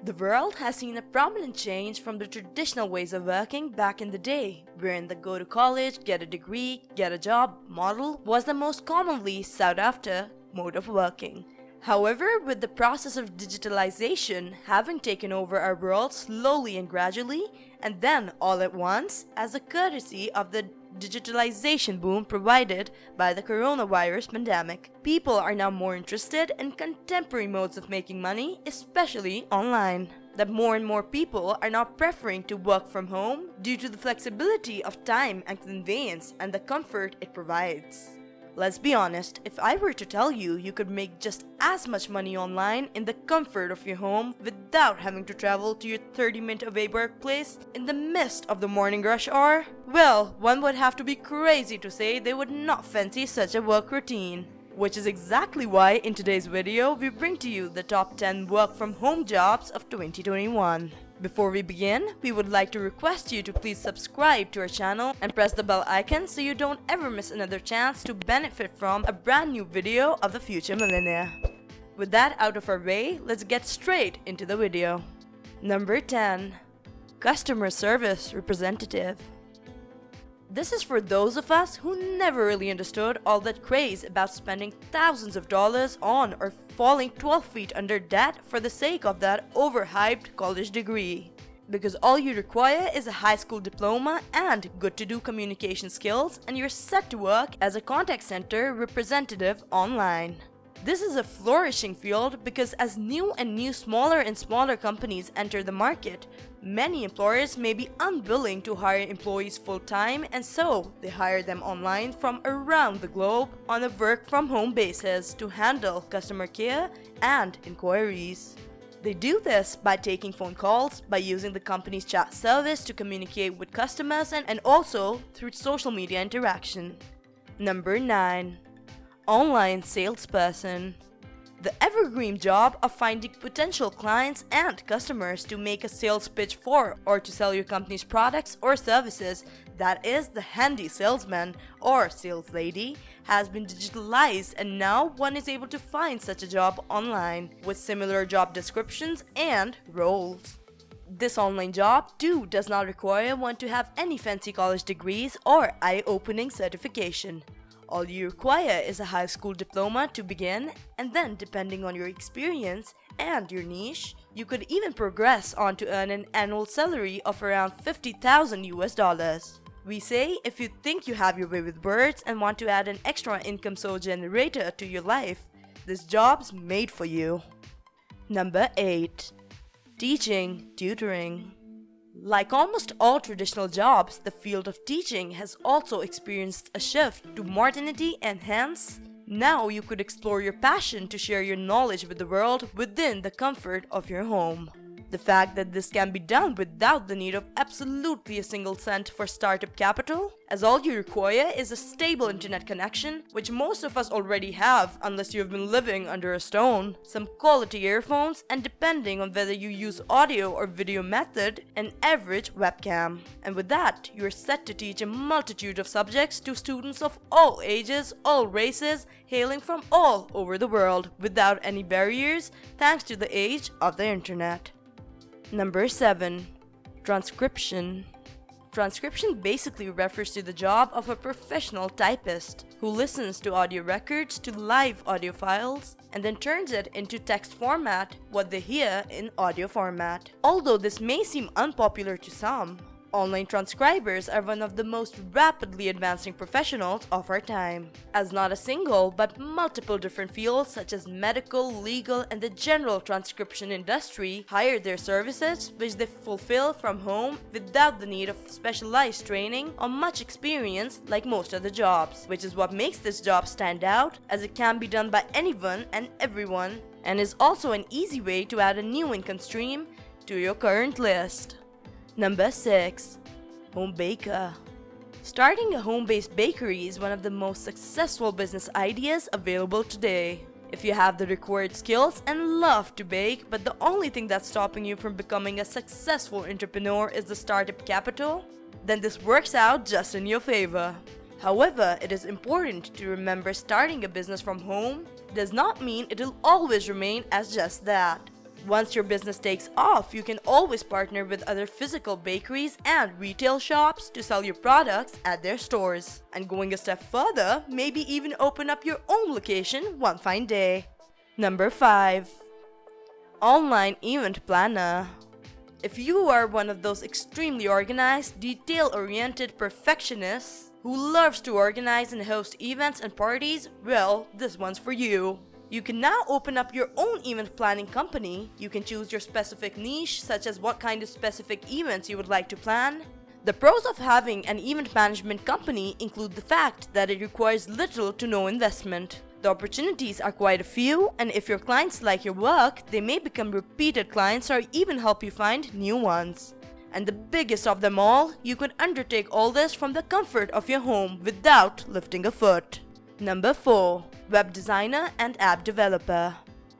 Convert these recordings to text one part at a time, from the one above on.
The world has seen a prominent change from the traditional ways of working back in the day, wherein the go to college, get a degree, get a job model was the most commonly sought after mode of working. However, with the process of digitalization having taken over our world slowly and gradually, and then all at once, as a courtesy of the digitalization boom provided by the coronavirus pandemic, people are now more interested in contemporary modes of making money, especially online. That more and more people are now preferring to work from home due to the flexibility of time and convenience and the comfort it provides. Let's be honest, if I were to tell you you could make just as much money online in the comfort of your home without having to travel to your 30-minute away workplace in the midst of the morning rush hour, well, one would have to be crazy to say they would not fancy such a work routine. Which is exactly why in today's video we bring to you the top 10 work from home jobs of 2021. Before we begin, we would like to request you to please subscribe to our channel and press the bell icon so you don't ever miss another chance to benefit from a brand new video of the future millionaire. With that out of our way, let's get straight into the video. Number 10. Customer Service Representative. This is for those of us who never really understood all that craze about spending thousands of dollars on or falling 12 feet under debt for the sake of that overhyped college degree. Because all you require is a high school diploma and good-to-do communication skills, and you're set to work as a contact center representative online. This is a flourishing field because as new smaller and smaller companies enter the market, many employers may be unwilling to hire employees full-time, and so they hire them online from around the globe on a work-from-home basis to handle customer care and inquiries. They do this by taking phone calls, by using the company's chat service to communicate with customers, and also through social media interaction. Number 9. Online salesperson. The evergreen job of finding potential clients and customers to make a sales pitch for or to sell your company's products or services, that is the handy salesman or sales lady, has been digitalized, and now one is able to find such a job online with similar job descriptions and roles. This online job too does not require one to have any fancy college degrees or eye-opening certification. All you require is a high school diploma to begin, and then depending on your experience and your niche, you could even progress on to earn an annual salary of around $50,000. We say if you think you have your way with words and want to add an extra income source generator to your life, this job's made for you. Number 8. Teaching, tutoring. Like almost all traditional jobs, the field of teaching has also experienced a shift to modernity, and hence, now you could explore your passion to share your knowledge with the world within the comfort of your home. The fact that this can be done without the need of absolutely a single cent for startup capital, as all you require is a stable internet connection, which most of us already have unless you have been living under a stone, some quality earphones, and depending on whether you use audio or video method, an average webcam. And with that, you are set to teach a multitude of subjects to students of all ages, all races, hailing from all over the world without any barriers thanks to the age of the internet. Number 7. Transcription. Transcription basically refers to the job of a professional typist who listens to audio records to live audio files and then turns it into text format, what they hear in audio format. Although this may seem unpopular to some, online transcribers are one of the most rapidly advancing professionals of our time, as not a single but multiple different fields such as medical, legal, and the general transcription industry hire their services, which they fulfill from home without the need of specialized training or much experience like most other jobs, which is what makes this job stand out, as it can be done by anyone and everyone, and is also an easy way to add a new income stream to your current list. Number 6. Home baker. Starting a home-based bakery is one of the most successful business ideas available today. If you have the required skills and love to bake, but the only thing that's stopping you from becoming a successful entrepreneur is the startup capital, then this works out just in your favor. However, it is important to remember starting a business from home does not mean it will always remain as just that. Once your business takes off, you can always partner with other physical bakeries and retail shops to sell your products at their stores. And going a step further, maybe even open up your own location one fine day. Number 5. Online Event Planner. If you are one of those extremely organized, detail-oriented perfectionists who loves to organize and host events and parties, well, this one's for you. You can now open up your own event planning company. You can choose your specific niche, such as what kind of specific events you would like to plan. The pros of having an event management company include the fact that it requires little to no investment. The opportunities are quite a few, and if your clients like your work, they may become repeated clients or even help you find new ones. And the biggest of them all, you can undertake all this from the comfort of your home without lifting a foot. Number 4. Web designer and app developer.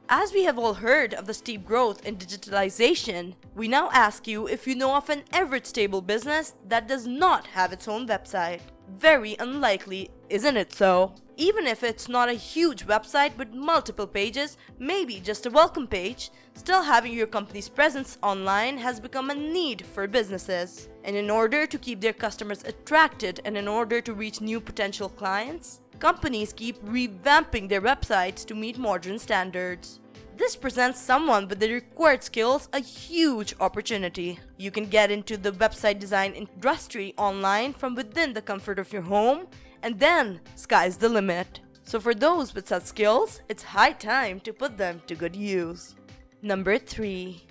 As we have all heard of the steep growth in digitalization, we now ask you if you know of an average stable business that does not have its own website. Very unlikely, isn't it so? Even if it's not a huge website with multiple pages, maybe just a welcome page, still having your company's presence online has become a need for businesses. And in order to keep their customers attracted and in order to reach new potential clients, companies keep revamping their websites to meet modern standards. This presents someone with the required skills a huge opportunity. You can get into the website design industry online from within the comfort of your home, and then sky's the limit. So for those with such skills, it's high time to put them to good use. Number 3.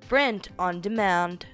Print on demand.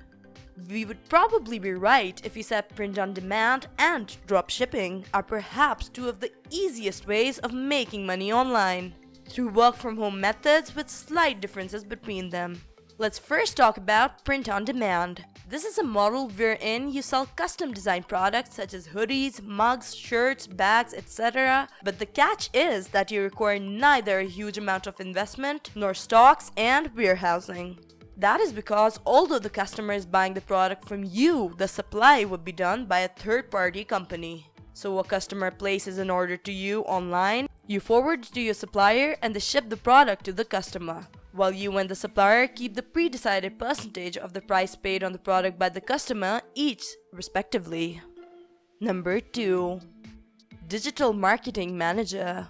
We would probably be right if we said print on demand and drop shipping are perhaps two of the easiest ways of making money online, through work from home methods with slight differences between them. Let's first talk about print on demand. This is a model wherein you sell custom designed products such as hoodies, mugs, shirts, bags, etc. But the catch is that you require neither a huge amount of investment nor stocks and warehousing. That is because although the customer is buying the product from you, the supply would be done by a third-party company. So a customer places an order to you online, you forward it to your supplier and they ship the product to the customer, while you and the supplier keep the pre-decided percentage of the price paid on the product by the customer each respectively. Number 2. Digital Marketing Manager.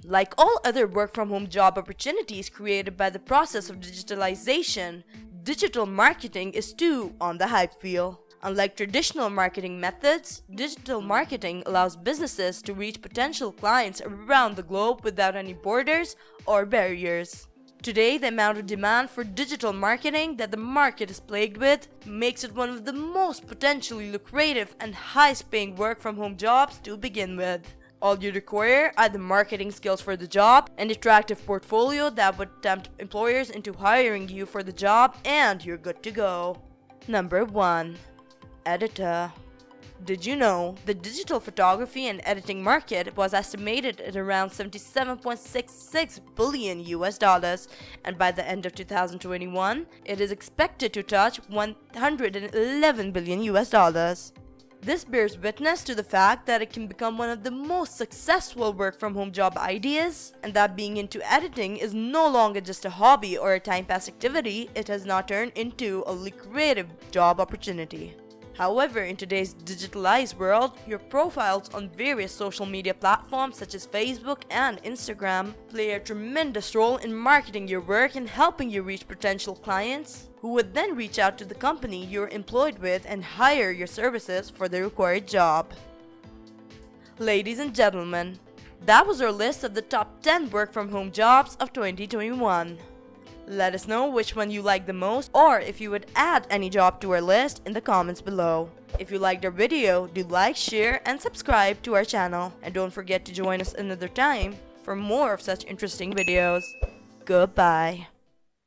Like all other work-from-home job opportunities created by the process of digitalization, digital marketing is too on the hype wheel. Unlike traditional marketing methods, digital marketing allows businesses to reach potential clients around the globe without any borders or barriers. Today, the amount of demand for digital marketing that the market is plagued with makes it one of the most potentially lucrative and highest-paying work-from-home jobs to begin with. All you require are the marketing skills for the job, an attractive portfolio that would tempt employers into hiring you for the job, and you're good to go. Number 1. Editor. Did you know the digital photography and editing market was estimated at around $77.66 billion US, and by the end of 2021, it is expected to touch $111 billion US. This bears witness to the fact that it can become one of the most successful work-from-home job ideas, and that being into editing is no longer just a hobby or a time-pass activity, it has now turned into a lucrative job opportunity. However, in today's digitalized world, your profiles on various social media platforms such as Facebook and Instagram play a tremendous role in marketing your work and helping you reach potential clients, who would then reach out to the company you're employed with and hire your services for the required job. Ladies and gentlemen, that was our list of the top 10 work-from-home jobs of 2021. Let us know which one you like the most, or if you would add any job to our list in the comments below. If you liked our video, do like, share, and subscribe to our channel. And don't forget to join us another time for more of such interesting videos. Goodbye.